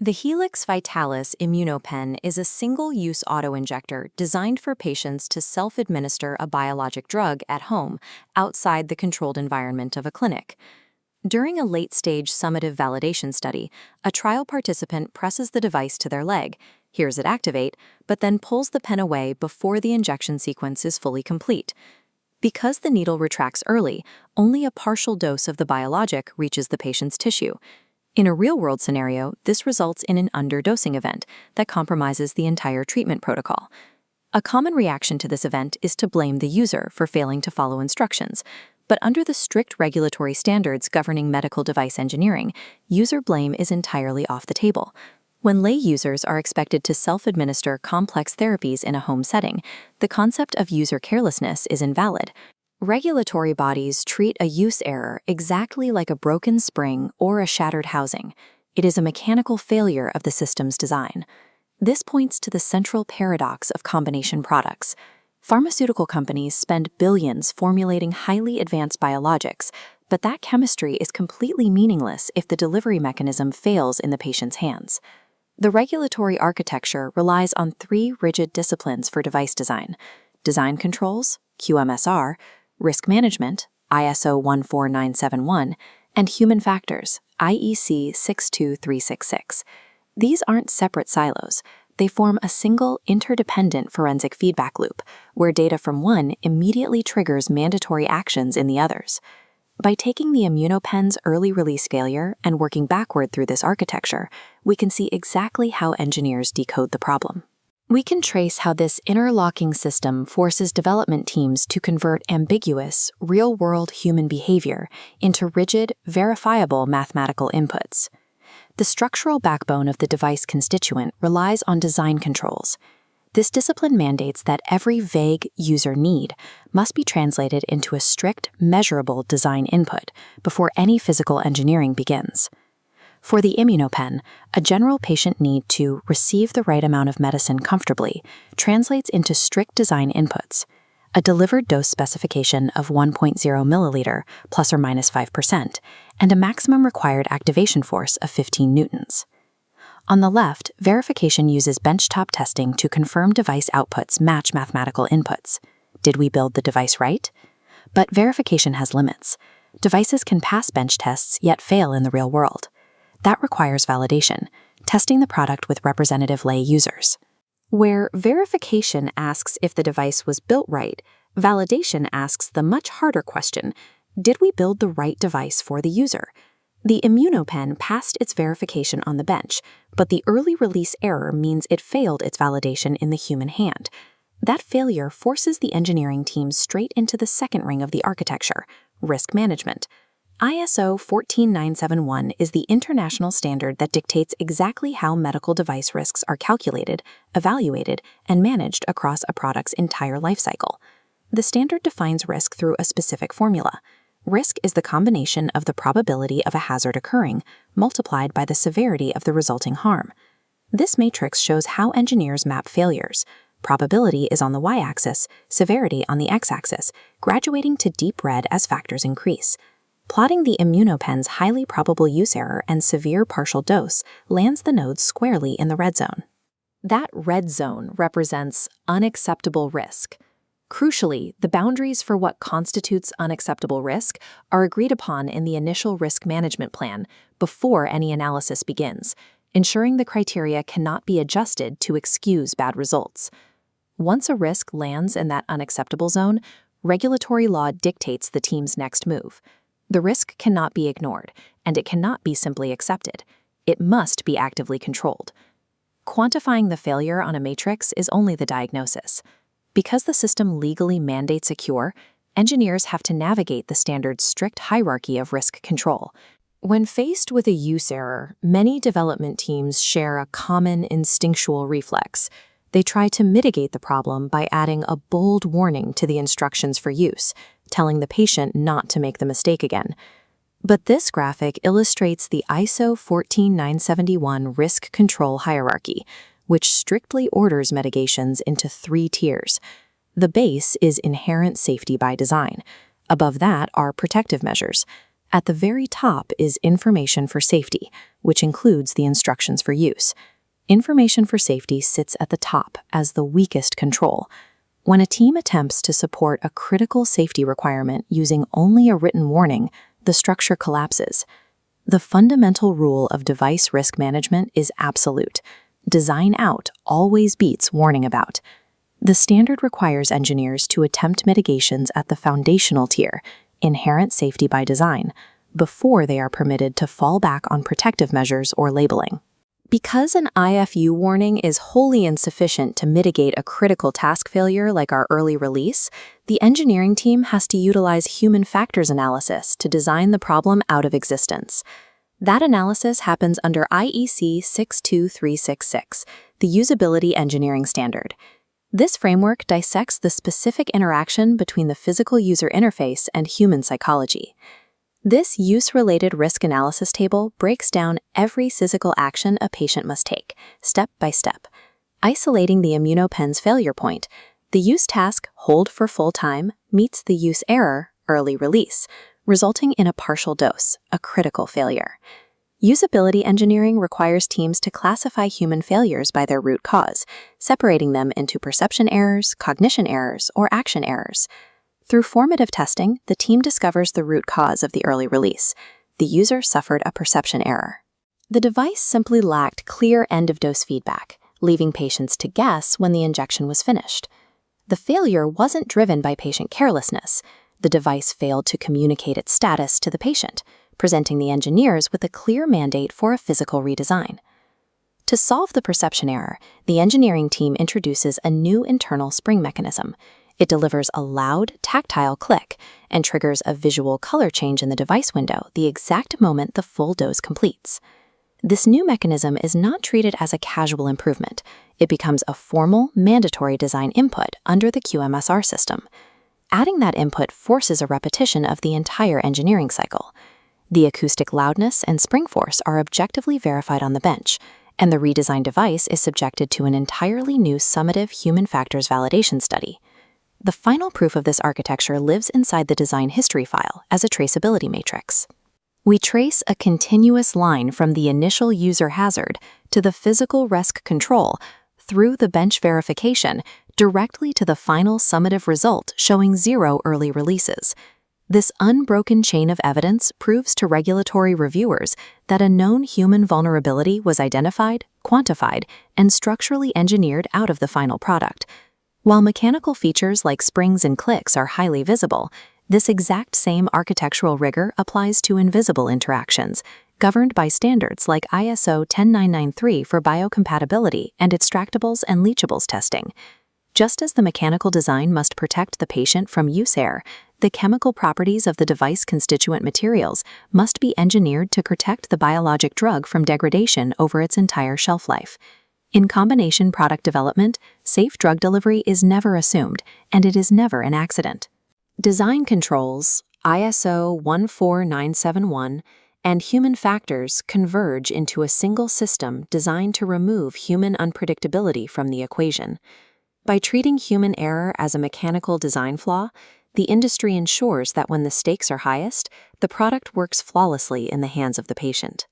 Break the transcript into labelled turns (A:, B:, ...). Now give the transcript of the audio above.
A: The Helix Vitalis immunopen is a single-use autoinjector designed for patients to self-administer a biologic drug at home, outside the controlled environment of a clinic. During a late-stage summative validation study, a trial participant presses the device to their leg, hears it activate, but then pulls the pen away before the injection sequence is fully complete. Because the needle retracts early, only a partial dose of the biologic reaches the patient's tissue. In a real-world scenario, this results in an underdosing event that compromises the entire treatment protocol. A common reaction to this event is to blame the user for failing to follow instructions, but under the strict regulatory standards governing medical device engineering, user blame is entirely off the table. When lay users are expected to self-administer complex therapies in a home setting, the concept of user carelessness is invalid. Regulatory bodies treat a use error exactly like a broken spring or a shattered housing. It is a mechanical failure of the system's design. This points to the central paradox of combination products. Pharmaceutical companies spend billions formulating highly advanced biologics, but that chemistry is completely meaningless if the delivery mechanism fails in the patient's hands. The regulatory architecture relies on three rigid disciplines for device design: design controls, QMSR, risk management, ISO 14971, and human factors, IEC 62366. These aren't separate silos. They form a single, interdependent forensic feedback loop, where data from one immediately triggers mandatory actions in the others. By taking the immunopen's early release failure and working backward through this architecture, we can see exactly how engineers decode the problem. We can trace how this interlocking system forces development teams to convert ambiguous, real-world human behavior into rigid, verifiable mathematical inputs. The structural backbone of the device constituent relies on design controls. This discipline mandates that every vague user need must be translated into a strict, measurable design input before any physical engineering begins. For the immunopen, a general patient need to receive the right amount of medicine comfortably translates into strict design inputs: a delivered dose specification of 1.0 milliliter plus or minus 5%, and a maximum required activation force of 15 newtons. On the left, verification uses benchtop testing to confirm device outputs match mathematical inputs. Did we build the device right? But verification has limits. Devices can pass bench tests yet fail in the real world. That requires validation, testing the product with representative lay users. Where verification asks if the device was built right, validation asks the much harder question: did we build the right device for the user? The immunopen passed its verification on the bench, but the early release error means it failed its validation in the human hand. That failure forces the engineering team straight into the second ring of the architecture: risk management. ISO 14971 is the international standard that dictates exactly how medical device risks are calculated, evaluated, and managed across a product's entire lifecycle. The standard defines risk through a specific formula. Risk is the combination of the probability of a hazard occurring multiplied by the severity of the resulting harm. This matrix shows how engineers map failures. Probability is on the y-axis, severity on the x-axis, graduating to deep red as factors increase. Plotting the immunopen's highly probable use error and severe partial dose lands the nodes squarely in the red zone. That red zone represents unacceptable risk. Crucially, the boundaries for what constitutes unacceptable risk are agreed upon in the initial risk management plan before any analysis begins, ensuring the criteria cannot be adjusted to excuse bad results. Once a risk lands in that unacceptable zone, regulatory law dictates the team's next move. The risk cannot be ignored, and it cannot be simply accepted. It must be actively controlled. Quantifying the failure on a matrix is only the diagnosis. Because the system legally mandates a cure, engineers have to navigate the standard's strict hierarchy of risk control. When faced with a use error, many development teams share a common instinctual reflex. They try to mitigate the problem by adding a bold warning to the instructions for use, telling the patient not to make the mistake again. But this graphic illustrates the ISO 14971 risk control hierarchy, which strictly orders mitigations into 3 tiers. The base is inherent safety by design. Above that are protective measures. At the very top is information for safety, which includes the instructions for use. Information for safety sits at the top as the weakest control. When a team attempts to support a critical safety requirement using only a written warning, the structure collapses. The fundamental rule of device risk management is absolute. Design out always beats warning about. The standard requires engineers to attempt mitigations at the foundational tier, inherent safety by design, before they are permitted to fall back on protective measures or labeling. Because an IFU warning is wholly insufficient to mitigate a critical task failure like our early release, the engineering team has to utilize human factors analysis to design the problem out of existence. That analysis happens under IEC 62366, the Usability Engineering Standard. This framework dissects the specific interaction between the physical user interface and human psychology. This use-related risk analysis table breaks down every physical action a patient must take, step by step. Isolating the immunopen's failure point, the use task, hold for full time, meets the use error, early release, resulting in a partial dose, a critical failure. Usability engineering requires teams to classify human failures by their root cause, separating them into perception errors, cognition errors, or action errors. Through formative testing, the team discovers the root cause of the early release. The user suffered a perception error. The device simply lacked clear end-of-dose feedback, leaving patients to guess when the injection was finished. The failure wasn't driven by patient carelessness. The device failed to communicate its status to the patient, presenting the engineers with a clear mandate for a physical redesign. To solve the perception error, the engineering team introduces a new internal spring mechanism. It delivers a loud, tactile click and triggers a visual color change in the device window the exact moment the full dose completes. This new mechanism is not treated as a casual improvement. It becomes a formal, mandatory design input under the QMSR system. Adding that input forces a repetition of the entire engineering cycle. The acoustic loudness and spring force are objectively verified on the bench, and the redesigned device is subjected to an entirely new summative human factors validation study. The final proof of this architecture lives inside the design history file as a traceability matrix. We trace a continuous line from the initial user hazard to the physical risk control through the bench verification directly to the final summative result showing 0 early releases. This unbroken chain of evidence proves to regulatory reviewers that a known human vulnerability was identified, quantified, and structurally engineered out of the final product. While mechanical features like springs and clicks are highly visible, this exact same architectural rigor applies to invisible interactions, governed by standards like ISO 10993 for biocompatibility and extractables and leachables testing. Just as the mechanical design must protect the patient from use error, the chemical properties of the device constituent materials must be engineered to protect the biologic drug from degradation over its entire shelf life. In combination product development, safe drug delivery is never assumed, and it is never an accident. Design controls, ISO 14971, and human factors converge into a single system designed to remove human unpredictability from the equation. By treating human error as a mechanical design flaw, the industry ensures that when the stakes are highest, the product works flawlessly in the hands of the patient.